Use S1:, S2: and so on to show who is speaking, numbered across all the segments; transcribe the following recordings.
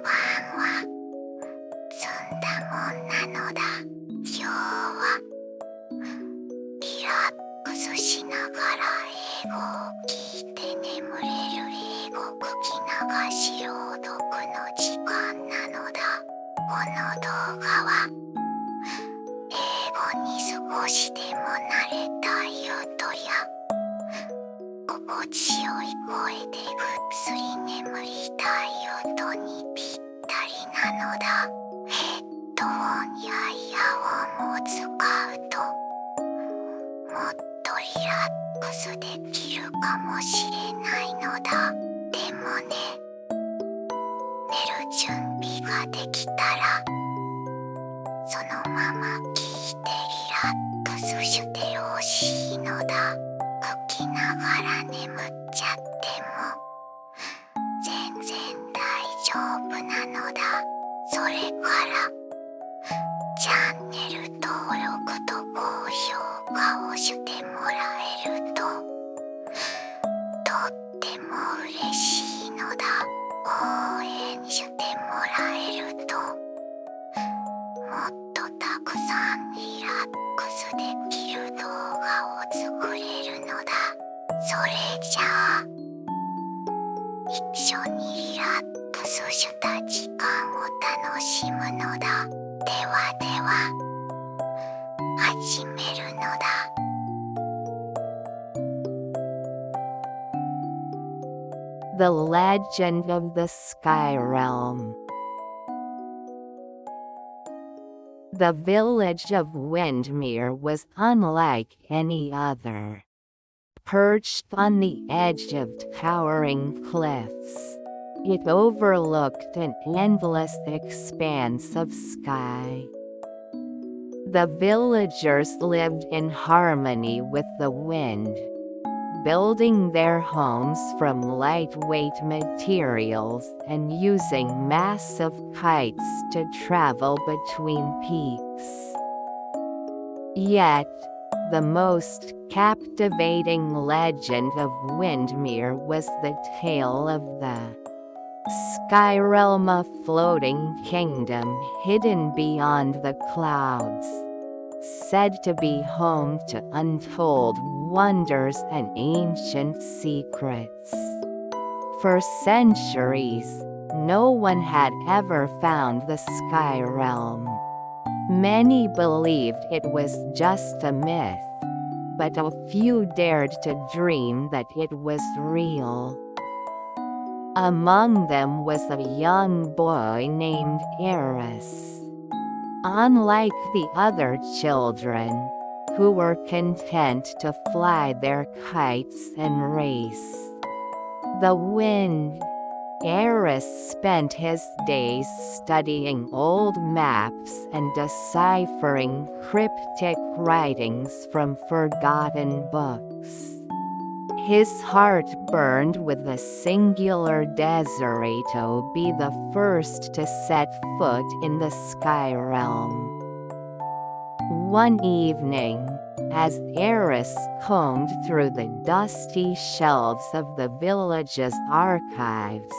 S1: ばんは。ずんだもんなのだ。今日はリラックスしながら英語を聞いて眠れる英語聞き流し朗読の時間なのだ。この動画は英語に少しでも慣れたい人や心地よい声でぐっすり眠りたい人にぴったりなのだ。ヘッドホンやイヤホンを使うともっとリラックスできるかもしれないのだ。でもね、寝る準備ができたらそのまま聞いてリラックスしてほしいのだ。聞きながら眠っちゃっても全然大丈夫なのだ。それからチャンネル登録と高評価をしてもらえるととっても嬉しいのだ。応援してもらえるともっとたくさんリラックスできる動画を作れるのだ。それじゃあ一緒にリラックスした時間を楽しむのだ。ではでは始めるのだ。
S2: The Legend of the Sky Realm. The village of Windmere was unlike any other. Perched on the edge of towering cliffs, it overlooked an endless expanse of sky. The villagers lived in harmony with the wind, building their homes from lightweight materials and using massive kites to travel between peaks. Yet, the most captivating legend of Windmere was the tale of the Sky Realm, a floating kingdom hidden beyond the clouds, said to be home to untold wonders and ancient secrets. For centuries, no one had ever found the Sky Realm. Many believed it was just a myth, but a few dared to dream that it was real. Among them was a young boy named Eris. Unlike the other children, who were content to fly their kites and race the wind, Eris spent his days studying old maps and deciphering cryptic writings from forgotten books. His heart burned with a singular desire to be the first to set foot in the Sky Realm. One evening, as Eris combed through the dusty shelves of the village's archives,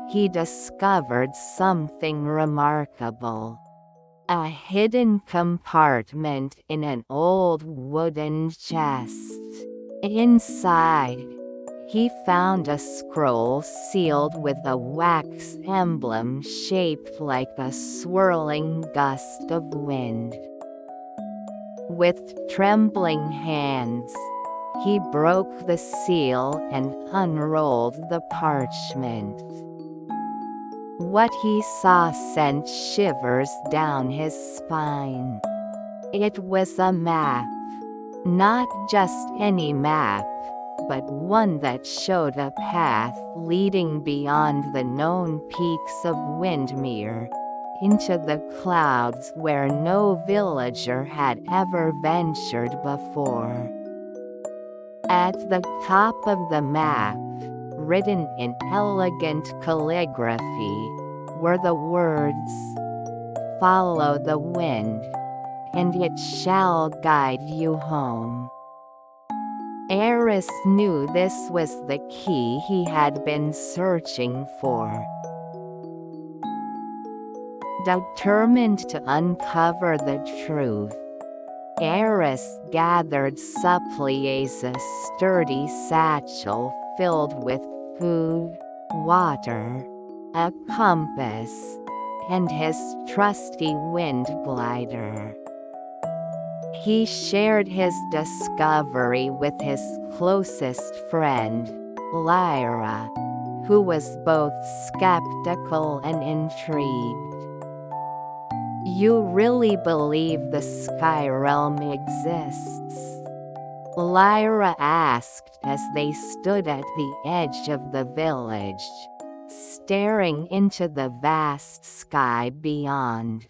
S2: he discovered something remarkable. A hidden compartment in an old wooden chest. Inside, he found a scroll sealed with a wax emblem shaped like a swirling gust of wind. With trembling hands, he broke the seal and unrolled the parchment. What he saw sent shivers down his spine. It was a map. Not just any map, but one that showed a path leading beyond the known peaks of Windmere, into the clouds where no villager had ever ventured before. At the top of the map, written in elegant calligraphy, were the words, "Follow the wind, and it shall guide you home." Eris knew this was the key he had been searching for. Determined to uncover the truth, Eris gathered Supplia's sturdy satchel filled with food, water, a compass, and his trusty wind glider. He shared his discovery with his closest friend, Lyra, who was both skeptical and intrigued. "You really believe the Sky Realm exists?" Lyra asked as they stood at the edge of the village, staring into the vast sky beyond.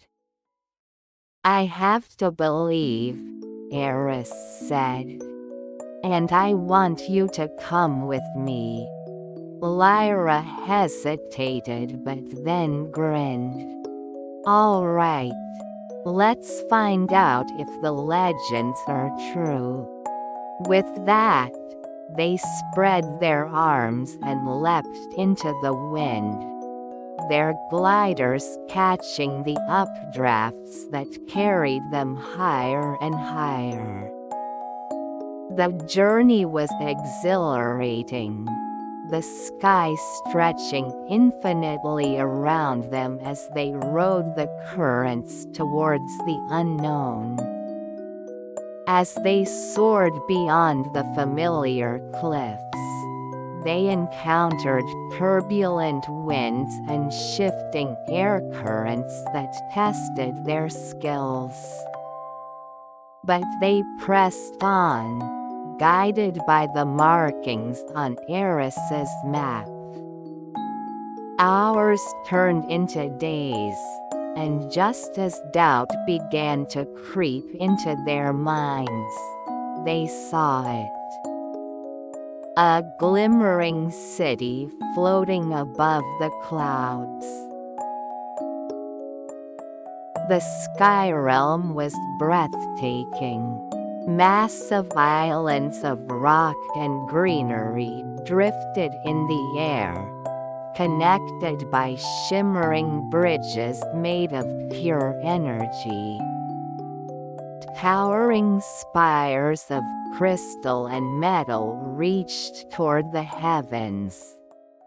S2: "I have to believe," Eris said. "And I want you to come with me." Lyra hesitated but then grinned. "All right. Let's find out if the legends are true." With that, they spread their arms and leapt into the wind, their gliders catching the updrafts that carried them higher and higher. The journey was exhilarating, the sky stretching infinitely around them as they rode the currents towards the unknown. As they soared beyond the familiar cliffs, they encountered turbulent winds and shifting air currents that tested their skills. But they pressed on, guided by the markings on Eris's map. Hours turned into days, and just as doubt began to creep into their minds, they saw it. A glimmering city floating above the clouds. The Sky Realm was breathtaking. Massive islands of rock and greenery drifted in the air, connected by shimmering bridges made of pure energy. Towering spires of crystal and metal reached toward the heavens,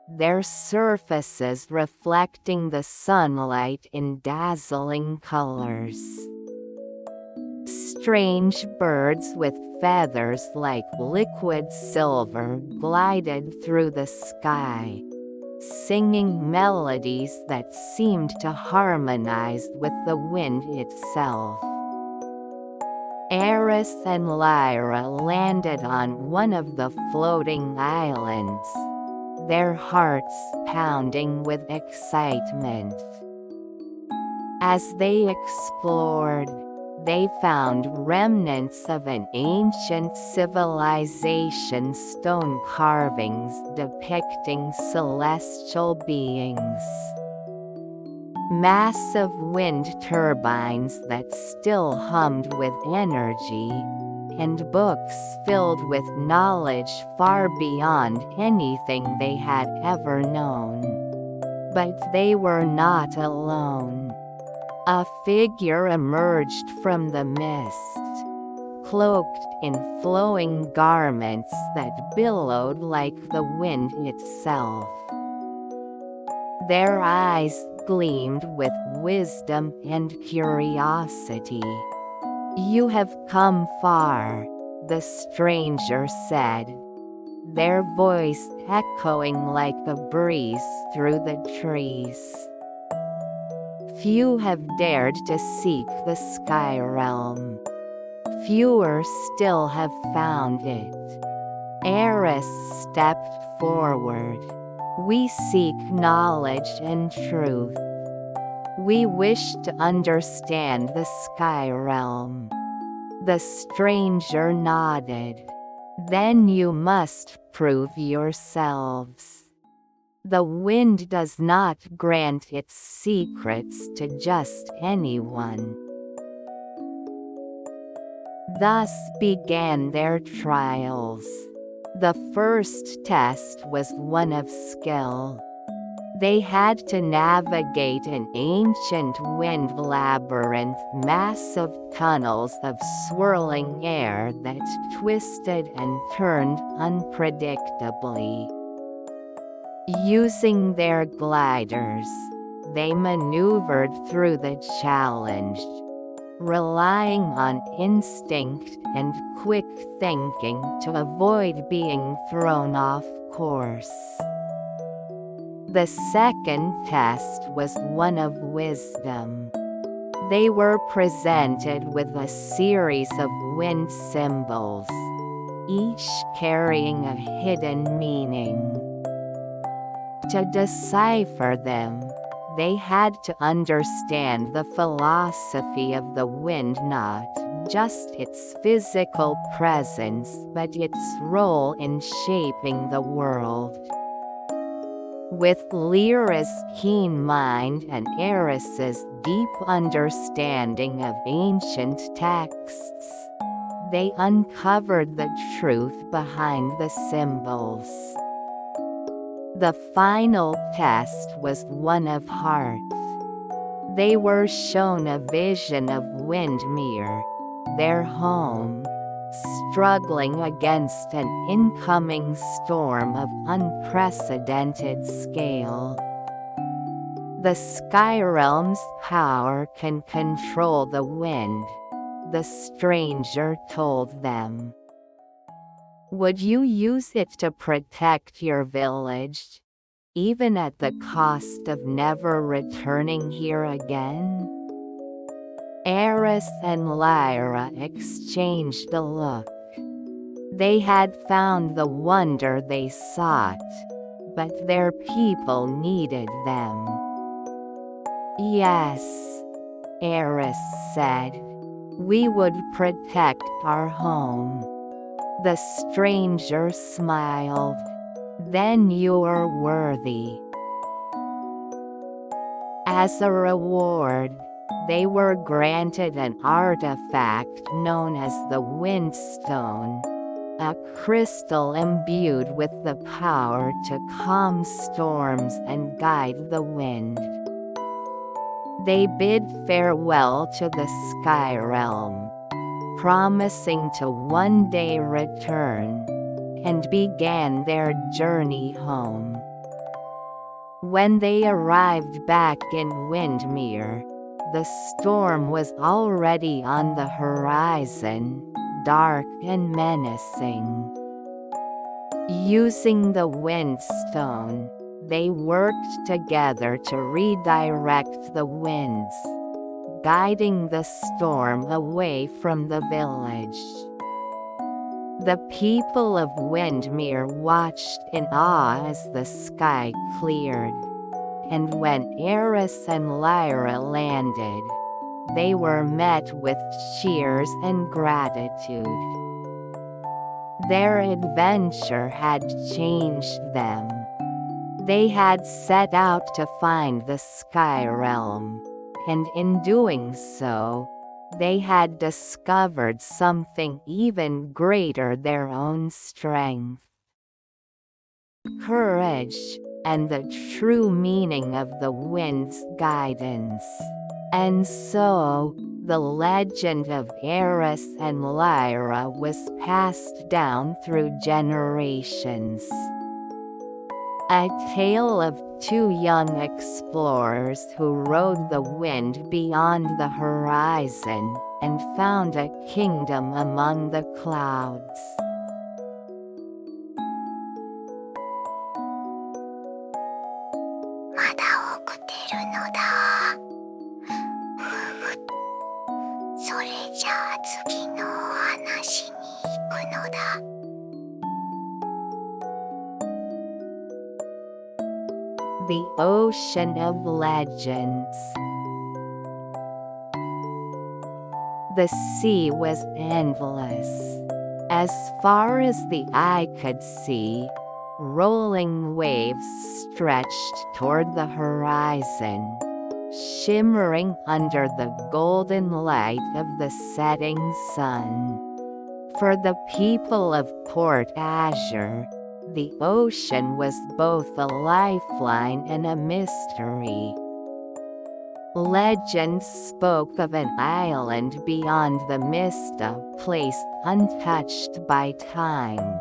S2: their surfaces reflecting the sunlight in dazzling colors. Strange birds with feathers like liquid silver glided through the sky, singing melodies that seemed to harmonize with the wind itself. Eris and Lyra landed on one of the floating islands, their hearts pounding with excitement. As they explored, they found remnants of an ancient civilization, stone carvings depicting celestial beings. Massive wind turbines that still hummed with energy, and books filled with knowledge far beyond anything they had ever known. But they were not alone. A figure emerged from the mist, cloaked in flowing garments that billowed like the wind itself. Their eyes gleamed with wisdom and curiosity. "You have come far," the stranger said, their voice echoing like a breeze through the trees. "Few have dared to seek the Sky Realm. Fewer still have found it." Eris stepped forward. "We seek knowledge and truth. We wish to understand the Sky Realm." The stranger nodded. "Then you must prove yourselves. The wind does not grant its secrets to just anyone." Thus began their trials. The first test was one of skill. They had to navigate an ancient wind labyrinth, massive tunnels of swirling air that twisted and turned unpredictably. Using their gliders, they maneuvered through the challenge, relying on instinct and quick thinking to avoid being thrown off course. The second test was one of wisdom. They were presented with a series of wind symbols, each carrying a hidden meaning. To decipher them, they had to understand the philosophy of the wind, not just its physical presence but its role in shaping the world. With Lyra's keen mind and Eris's deep understanding of ancient texts, they uncovered the truth behind the symbols. The final test was one of heart. They were shown a vision of Windmere, their home, struggling against an incoming storm of unprecedented scale. The Sky Realm's power can control the wind, the stranger told them. Would you use it to protect your village, even at the cost of never returning here again? Eris and Lyra exchanged a look. They had found the wonder they sought, but their people needed them. Yes, Eris said, we would protect our home. The stranger smiled. Then you are worthy. As a reward, they were granted an artifact known as the Windstone, a crystal imbued with the power to calm storms and guide the wind. They bid farewell to the Sky Realm, promising to one day return, and began their journey home. When they arrived back in Windmere, the storm was already on the horizon, dark and menacing. Using the Windstone, they worked together to redirect the winds, guiding the storm away from the village. The people of Windmere watched in awe as the sky cleared, and when Eris and Lyra landed, they were met with cheers and gratitude. Their adventure had changed them. They had set out to find the Sky Realm, and in doing so, they had discovered something even greater: their own strength, courage, and the true meaning of the wind's guidance. And so, the legend of Eris and Lyra was passed down through generations. A tale of two young explorers who rode the wind beyond the horizon and found a kingdom among the clouds. The ocean of legends. The sea was endless. As far as the eye could see, rolling waves stretched toward the horizon, shimmering under the golden light of the setting sun. For the people of Port Azure, the ocean was both a lifeline and a mystery. Legends spoke of an island beyond the mist, a place untouched by time,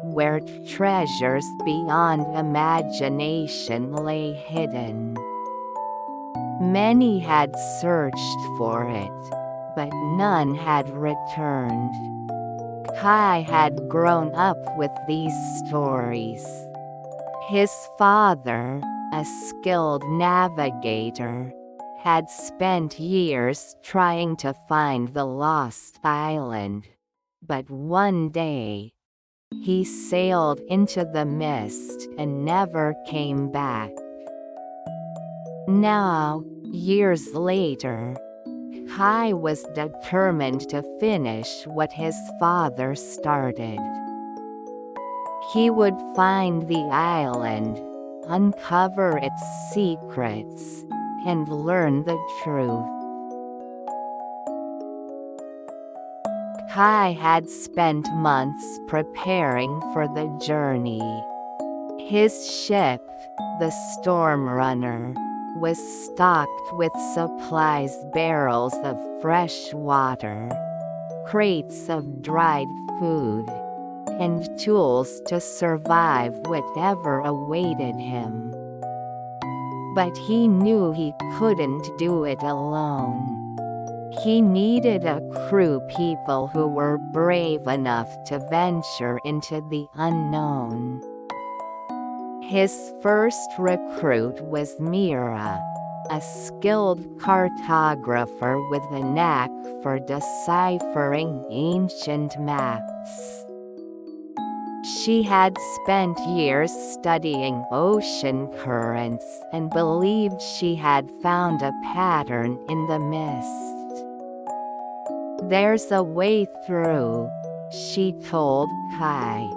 S2: where treasures beyond imagination lay hidden. Many had searched for it, but none had returned. Kai had grown up with these stories. His father, a skilled navigator, had spent years trying to find the lost island, but one day, he sailed into the mist and never came back. Now, years later, Kai was determined to finish what his father started. He would find the island, uncover its secrets, and learn the truth. Kai had spent months preparing for the journey. His ship, the Storm Runner, was stocked with supplies, barrels of fresh water, crates of dried food, and tools to survive whatever awaited him. But he knew he couldn't do it alone. He needed a crew, people who were brave enough to venture into the unknown. His first recruit was Mira, a skilled cartographer with a knack for deciphering ancient maps. She had spent years studying ocean currents and believed she had found a pattern in the mist. "There's a way through," she told Kai,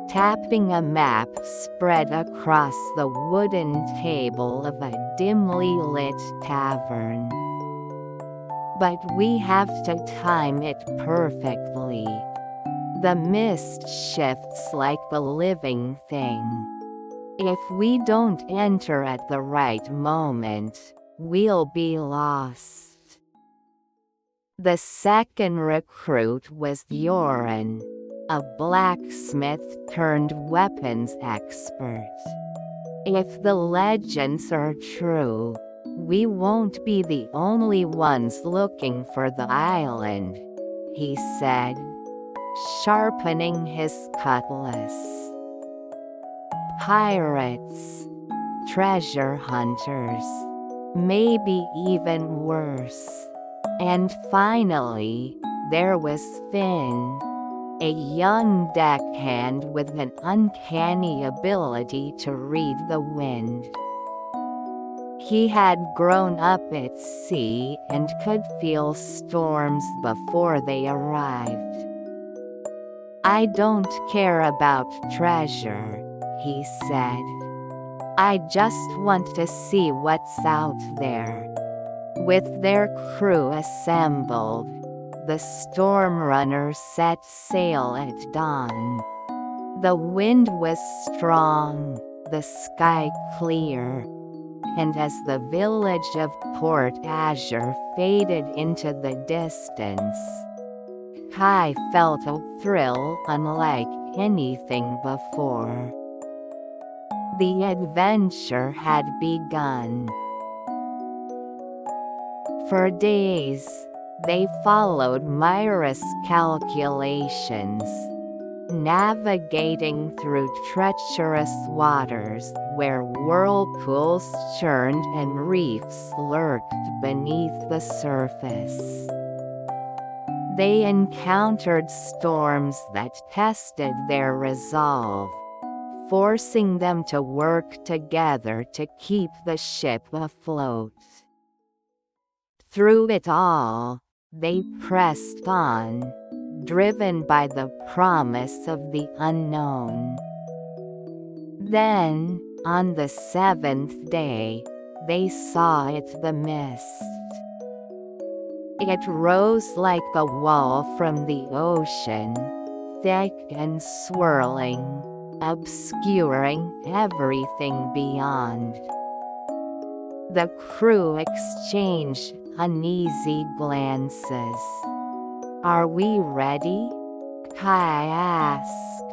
S2: tapping a map spread across the wooden table of a dimly lit tavern. "But we have to time it perfectly. The mist shifts like a living thing. If we don't enter at the right moment, we'll be lost." The second recruit was Yoren, a blacksmith turned weapons expert. "If the legends are true, we won't be the only ones looking for the island," he said, sharpening his cutlass. "Pirates, treasure hunters, maybe even worse." And finally, there was Finn, a young deckhand with an uncanny ability to read the wind. He had grown up at sea and could feel storms before they arrived. "I don't care about treasure," he said. "I just want to see what's out there." With their crew assembled, the Storm Runner set sail at dawn. The wind was strong, the sky clear, and as the village of Port Azure faded into the distance, Kai felt a thrill unlike anything before. The adventure had begun. For days, they followed Myra's calculations, navigating through treacherous waters where whirlpools churned and reefs lurked beneath the surface. They encountered storms that tested their resolve, forcing them to work together to keep the ship afloat. Through it all, they pressed on, driven by the promise of the unknown. Then, on the seventh day, they saw it, the mist. It rose like a wall from the ocean, thick and swirling, obscuring everything beyond. The crew exchanged uneasy glances. "Are we ready?" Kai asked.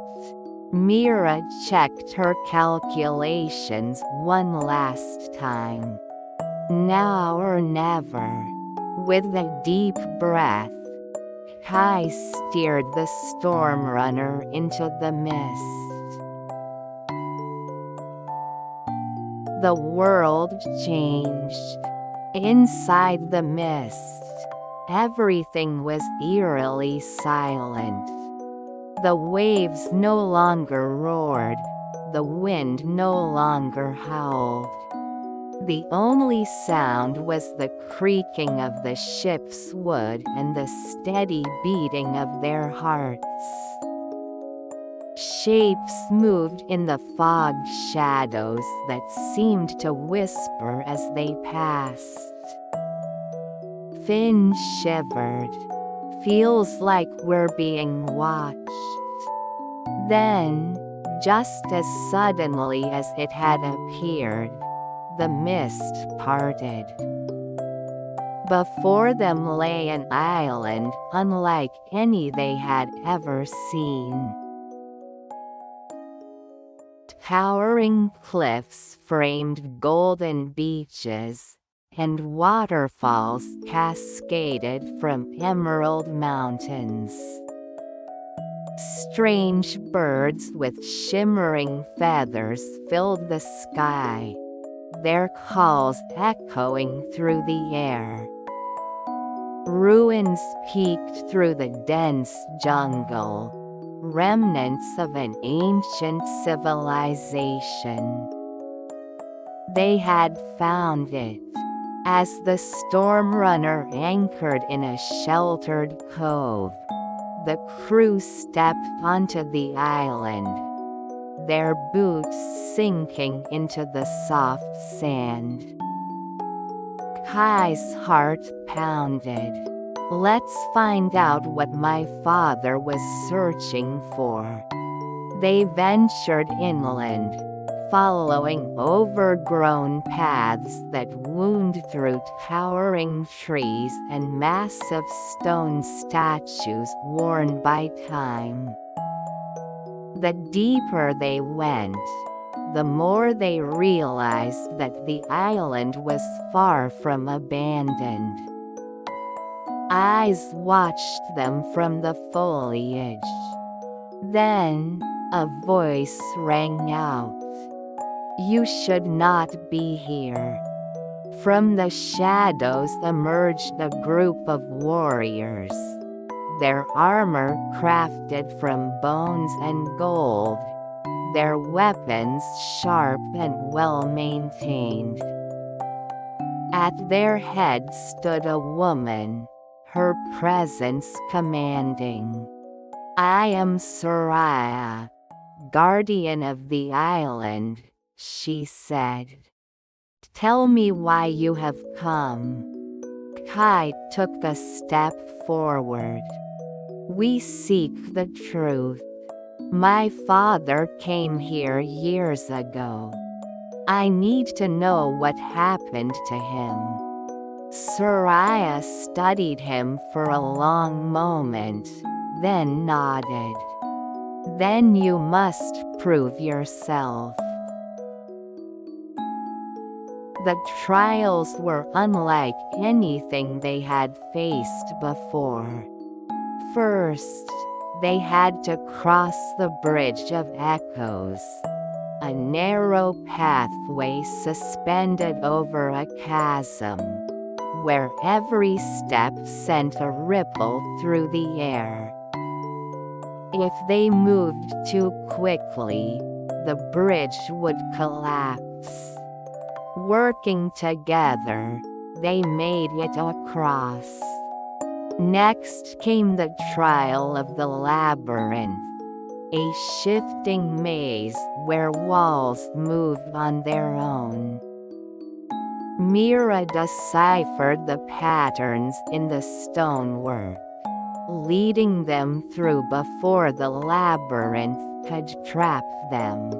S2: Mira checked her calculations one last time. Now or never. With a deep breath, Kai steered the storm runner into the mist. The world changed. Inside the mist, everything was eerily silent. The waves no longer roared, the wind no longer howled. The only sound was the creaking of the ship's wood and the steady beating of their hearts. Shapes moved in the fog shadows that seemed to whisper as they passed. Finn shivered. "Feels like we're being watched." Then, just as suddenly as it had appeared, the mist parted. Before them lay an island unlike any they had ever seen. Towering cliffs framed golden beaches, and waterfalls cascaded from emerald mountains. Strange birds with shimmering feathers filled the sky, their calls echoing through the air. Ruins peeked through the dense jungle, remnants of an ancient civilization. They had found it. As the storm runner anchored in a sheltered cove, the crew stepped onto the island, their boots sinking into the soft sand. Kai's heart pounded. "Let's find out what my father was searching for." They ventured inland, following overgrown paths that wound through towering trees and massive stone statues worn by time. The deeper they went, the more they realized that the island was far from abandoned. Eyes watched them from the foliage. Then, a voice rang out. "You should not be here." From the shadows emerged a group of warriors, their armor crafted from bones and gold, their weapons sharp and well-maintained. At their head stood a woman, her presence commanding. "I am Soraya, guardian of the island," she said. "Tell me why you have come." Kai took a step forward. "We seek the truth. My father came here years ago. I need to know what happened to him." Soraya studied him for a long moment, then nodded. "Then you must prove yourself." The trials were unlike anything they had faced before. First, they had to cross the Bridge of Echoes, a narrow pathway suspended over a chasm, where every step sent a ripple through the air. If they moved too quickly, the bridge would collapse. Working together, they made it across. Next came the trial of the labyrinth, a shifting maze where walls moved on their own. Mira deciphered the patterns in the stonework, leading them through before the labyrinth could trap them.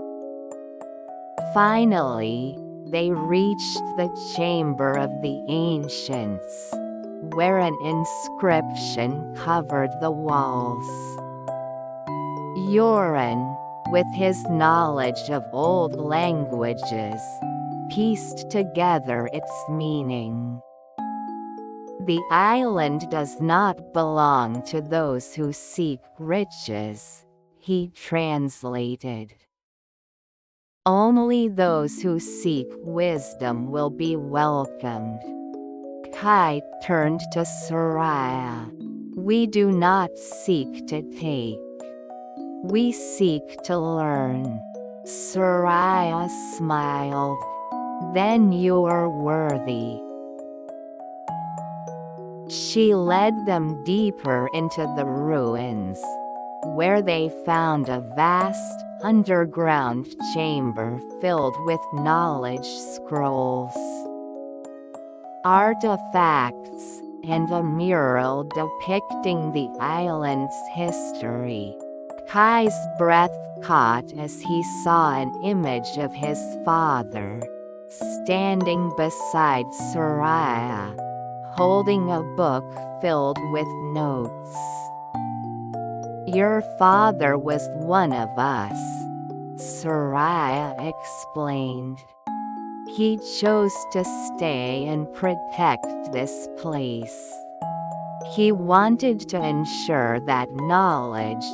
S2: Finally, they reached the chamber of the ancients, where an inscription covered the walls. Yoren, with his knowledge of old languages, pieced together its meaning. The island does not belong to those who seek riches, he translated. Only those who seek wisdom will be welcomed. Kai turned to Soraya. We do not seek to take. We seek to learn. Soraya smiled. Then you are worthy. She led them deeper into the ruins, where they found a vast, underground chamber filled with knowledge scrolls, artifacts, and a mural depicting the island's history. Kai's breath caught as he saw an image of his father, standing beside Soraya, holding a book filled with notes. Your father was one of us, Soraya explained. He chose to stay and protect this place. He wanted to ensure that knowledge,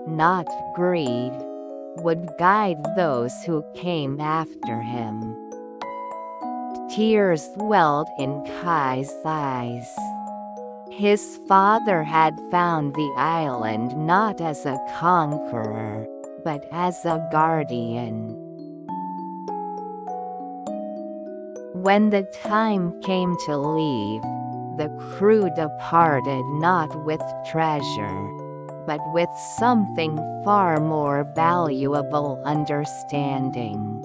S2: not greed, would guide those who came after him. Tears welled in Kai's eyes. His father had found the island not as a conqueror, but as a guardian. When the time came to leave, the crew departed not with treasure, but with something far more valuable: understanding.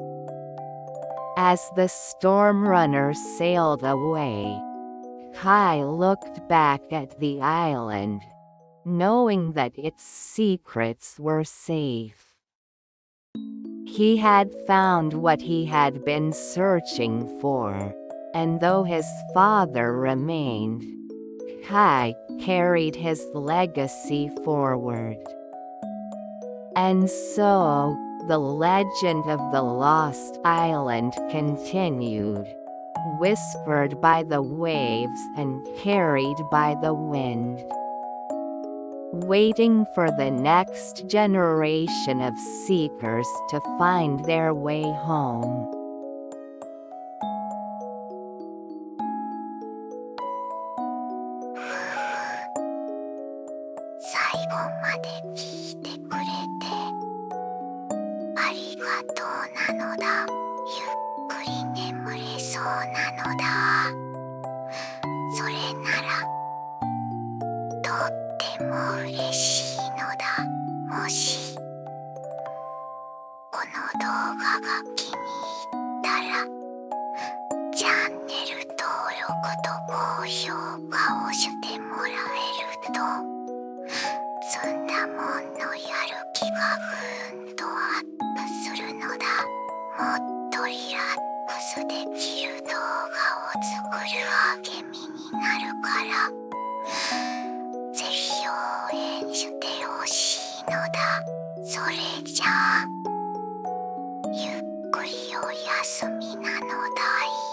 S2: As the storm runner sailed away, Kai looked back at the island, knowing that its secrets were safe. He had found what he had been searching for, and though his father remained, Kai carried his legacy forward. And so, the legend of the Lost Island continued, whispered by the waves and carried by the wind, waiting for the next generation of seekers to find their way home.
S1: 最後まで聞いてくれてありがとうなのだ。ゆっくり眠れそうなのだ。それならとっても嬉しいのだ。もしこの動画が気に入ったらチャンネル登録と高評価をしてもらえるとずんだもんのやる気がぐーんとアップするのだ。もっとリラックスできる動画を作る励みになるからぜひ応援してほしいのだ。それじゃあゆっくりおやすみなのだい。